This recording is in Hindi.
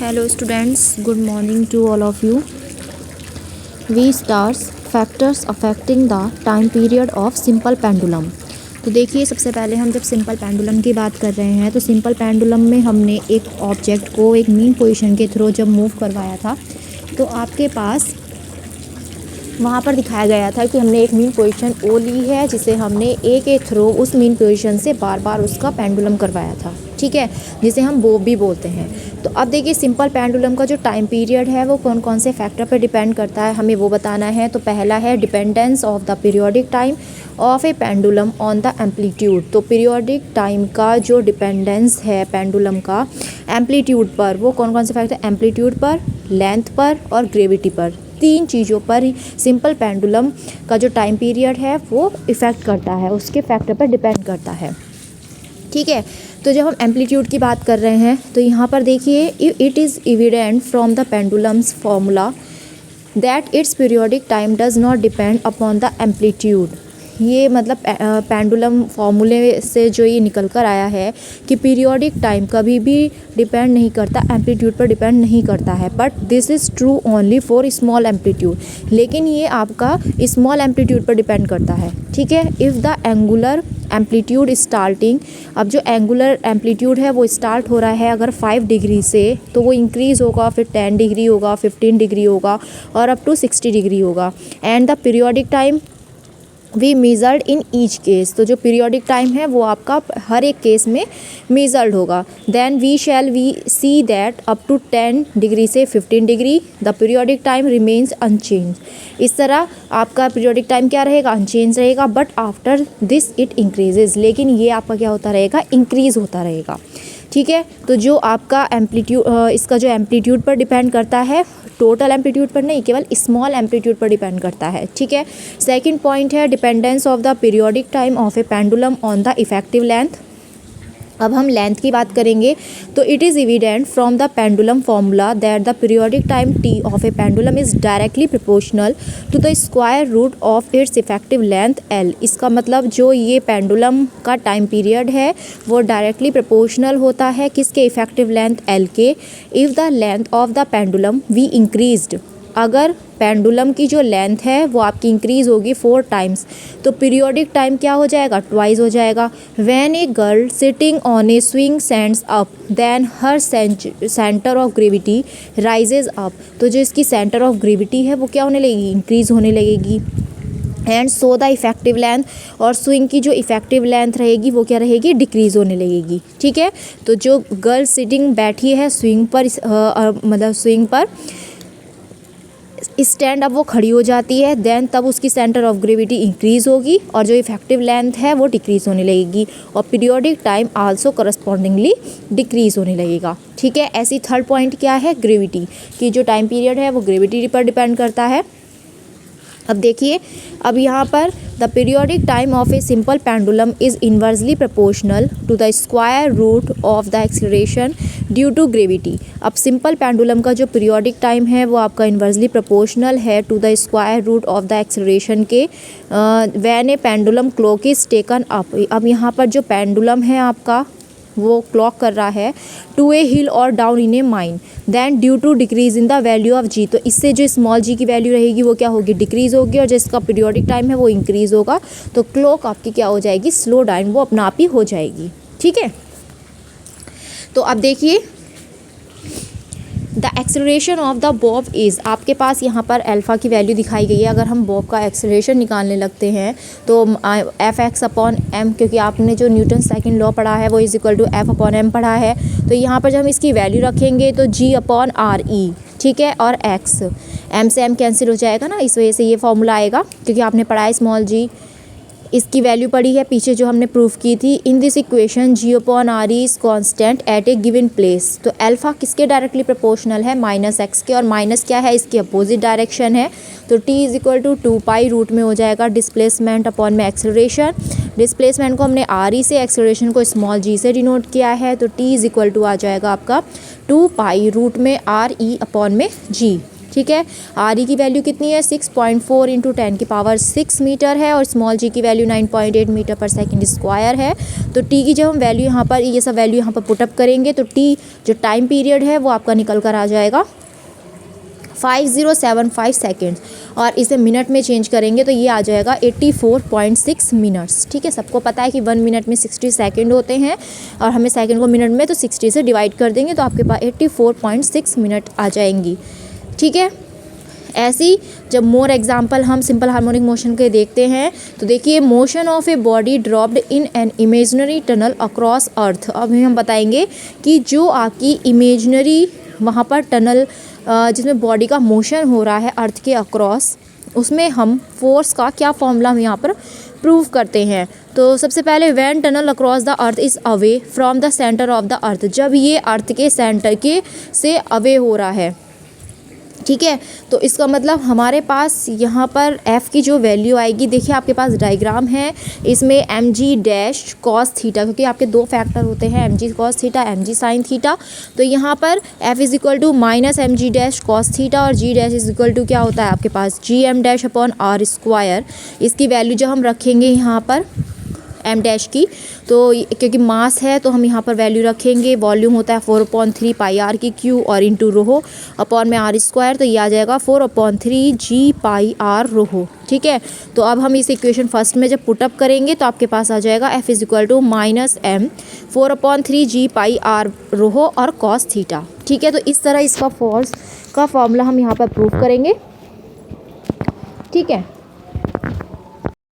Hello students, good morning to all of you. We stars factors affecting the time period of simple pendulum. तो देखिए, सबसे पहले हम जब सिंपल पेंडुलम की बात कर रहे हैं तो सिंपल पेंडुलम में हमने एक ऑब्जेक्ट को एक मीन पोजीशन के थ्रू जब मूव करवाया था तो आपके पास वहाँ पर दिखाया गया था कि हमने एक मीन पोजीशन ओ ली है जिसे हमने ए के थ्रू उस मीन पोजीशन से बार बार उसका पेंडुलम करवाया था, ठीक है, जिसे हम बोब भी बोलते हैं। तो अब देखिए, सिंपल पेंडुलम का जो टाइम पीरियड है वो कौन कौन से फैक्टर पर डिपेंड करता है, हमें वो बताना है। तो पहला है dependence of the periodic time of a pendulum on the amplitude. तो पीरियोडिक टाइम का जो डिपेंडेंस है पेंडुलम का एम्पलीट्यूड पर, वो कौन कौन से फैक्टर, एम्पलीट्यूड पर, लेंथ पर और ग्रेविटी पर, तीन चीज़ों पर ही सिंपल पेंडुलम का जो टाइम पीरियड है वो इफ़ेक्ट करता है, उसके फैक्टर पर डिपेंड करता है, ठीक है। तो जब हम एम्पलीट्यूड की बात कर रहे हैं तो यहाँ पर देखिए, it is evident from the pendulums formula that it's periodic time does not depend upon the amplitude. ये मतलब पेंडुलम फार्मूले से जो ये निकल कर आया है कि पीरियोडिक टाइम कभी भी डिपेंड नहीं करता, एम्पलीट्यूड पर डिपेंड नहीं करता है। But this is true only for small amplitude, लेकिन ये आपका स्मॉल एम्पलीट्यूड पर डिपेंड करता है, ठीक है। If the angular amplitude starting, अब जो एंगुलर एम्पलीट्यूड है वो स्टार्ट हो रहा है अगर 5 डिग्री से, तो वो इंक्रीज़ होगा, फिर 10 डिग्री होगा, 15 डिग्री होगा और अप टू 60 डिग्री होगा। And the periodic time we measured in each case, तो जो पीरियोडिक टाइम है वो आपका हर एक केस में मेजर्ड होगा। Then we see that up to 10 degree से 15 degree the periodic time remains unchange. इस तरह आपका पीरियोडिक टाइम क्या रहेगा, अनचेंज रहेगा। But after this it increases, लेकिन ये आपका क्या होता रहेगा, इंक्रीज़ होता रहेगा, ठीक है। तो जो आपका एम्पलीट्यूड, इसका जो एम्पलीट्यूड पर डिपेंड करता है, टोटल एम्पलीट्यूड पर नहीं, केवल स्मॉल एम्पलीट्यूड पर डिपेंड करता है, ठीक है। सेकंड पॉइंट है dependence of the periodic time of a pendulum on the effective length. अब हम लेंथ की बात करेंगे तो it is evident from the pendulum formula that the periodic time T of a pendulum is directly proportional to the square root of its effective length L. इसका मतलब जो ये पेंडुलम का टाइम पीरियड है वो डायरेक्टली प्रोपोर्शनल होता है किसके, इफेक्टिव लेंथ एल के। If the length of the pendulum we increased, अगर पेंडुलम की जो लेंथ है वो आपकी इंक्रीज़ होगी 4 टाइम्स, तो पीरियोडिक टाइम क्या हो जाएगा, ट्वाइस हो जाएगा। When a girl sitting on a swing stands up then her centre of gravity rises up, तो जो इसकी सेंटर ऑफ ग्रेविटी है वो क्या होने लगेगी, इंक्रीज़ होने लगेगी। And so the effective length, और स्विंग की जो इफेक्टिव लेंथ रहेगी वो क्या रहेगी, डिक्रीज़ होने लगेगी, ठीक है। तो जो गर्ल सिटिंग बैठी है स्विंग पर, मतलब स्विंग पर स्टैंड अप वो खड़ी हो जाती है, देन तब उसकी सेंटर ऑफ ग्रेविटी इंक्रीज़ होगी और जो इफेक्टिव लेंथ है वो डिक्रीज़ होने लगेगी और periodic time also correspondingly decrease होने लगेगा, ठीक है। ऐसी थर्ड पॉइंट क्या है, ग्रेविटी की जो टाइम पीरियड है वो ग्रेविटी पर डिपेंड करता है। अब देखिए, अब यहाँ पर the periodic time of a simple pendulum is inversely proportional to the square root of the acceleration due to gravity. अब सिंपल पेंडुलम का जो पीरियोडिक टाइम है वो आपका इन्वर्सली प्रोपोर्शनल है to the square root of the acceleration के when a pendulum clock is taken up. अब यहाँ पर जो पेंडुलम है आपका वो क्लॉक कर रहा है टू ए हिल और down in a mine, then due to decrease in the value of G, तो इससे जो स्मॉल जी की वैल्यू रहेगी वो क्या होगी, डिक्रीज़ होगी, और जिसका पीरियोडिक टाइम है वो इंक्रीज़ होगा, तो क्लॉक आपकी क्या हो जाएगी, स्लो डाउन, वो अपना आप ही हो जाएगी, ठीक है। तो अब देखिए, the acceleration of the Bob is, आपके पास यहाँ पर अल्फ़ा की वैल्यू दिखाई गई है। अगर हम बॉब का एक्सेलरेशन निकालने लगते हैं तो एफ एक्स अपॉन एम, क्योंकि आपने जो न्यूटन सेकंड लॉ पढ़ा है वो is equal to F upon M पढ़ा है, तो यहाँ पर जब हम इसकी वैल्यू रखेंगे तो जी अपॉन आर ई, ठीक है, और एक्स, एम से एम कैंसिल हो जाएगा ना, इस वजह से ये फॉर्मूला आएगा, क्योंकि आपने पढ़ा है स्मॉल जी, इसकी वैल्यू पड़ी है पीछे जो हमने प्रूफ की थी। In this equation G upon R is constant at a given place, तो अल्फ़ा किसके डायरेक्टली प्रोपोर्शनल है, माइनस एक्स के, और माइनस क्या है, इसकी अपोजिट डायरेक्शन है, तो T is equal to 2 pi root में हो जाएगा डिस्प्लेसमेंट अपॉन में एक्सेलरेशन। डिस्प्लेसमेंट को हमने आर ई से, एक्सेलरेशन को स्मॉल जी से डिनोट किया है, तो टी इज़ इक्वल टू आ जाएगा आपका 2 पाई रूट में आर ई अपॉन में जी, ठीक है। आर ई की वैल्यू कितनी है 6.4 इंटू 10⁶ मीटर है और स्मॉल जी की वैल्यू 9.8 मीटर पर सेकंड स्क्वायर है। तो टी की जब हम वैल्यू यहाँ पर ये सब वैल्यू यहाँ पर पुटअप करेंगे तो टी जो टाइम पीरियड है वो आपका निकल कर आ जाएगा 5075 सेकेंड्स और इसे मिनट में चेंज करेंगे तो ये आ जाएगा 84.6 मिनट्स। ठीक है, सबको पता है कि 1 मिनट में 60 सेकेंड होते हैं और हमें सेकेंड को मिनट में तो 60 से डिवाइड कर देंगे तो आपके पास 84.6 मिनट आ जाएंगी। ठीक है, ऐसी जब मोर एग्जाम्पल हम सिंपल हार्मोनिक मोशन के देखते हैं तो देखिए motion of a body dropped in an imaginary tunnel across earth. अब हम बताएंगे कि जो आपकी इमेजनरी वहाँ पर टनल जिसमें बॉडी का मोशन हो रहा है अर्थ के अक्रॉस, उसमें हम फोर्स का क्या फॉर्मूला हम यहाँ पर प्रूव करते हैं। तो सबसे पहले when tunnel across the earth is away from the centre of the earth, जब ये अर्थ के सेंटर के से अवे हो रहा है। ठीक है, तो इसका मतलब हमारे पास यहाँ पर f की जो वैल्यू आएगी, देखिए आपके पास डायग्राम है, इसमें mg' cos थीटा, क्योंकि आपके दो फैक्टर होते हैं mg cos theta mg sin theta. तो यहाँ पर f is equal to -mg' cos theta और g' इज इक्वल टू क्या होता है आपके पास gm' अपॉन r स्क्वायर। इसकी वैल्यू जब हम रखेंगे यहाँ पर m' की, तो क्योंकि मास है तो हम यहाँ पर वैल्यू रखेंगे, वॉल्यूम होता है 4/3 पाई आर की क्यू और इंटू रोहो अपॉन में आर स्क्वायर, तो ये आ जाएगा 4/3 जी पाई आर रोहो। ठीक है, तो अब हम इस इक्वेशन फर्स्ट में जब पुटअप करेंगे तो आपके पास आ जाएगा f is equal to -m 4/3 G pi R rho और कॉस थीटा। ठीक है, तो इस तरह इसका फोर्स का फॉर्मूला हम यहाँ पर प्रूव करेंगे। ठीक है।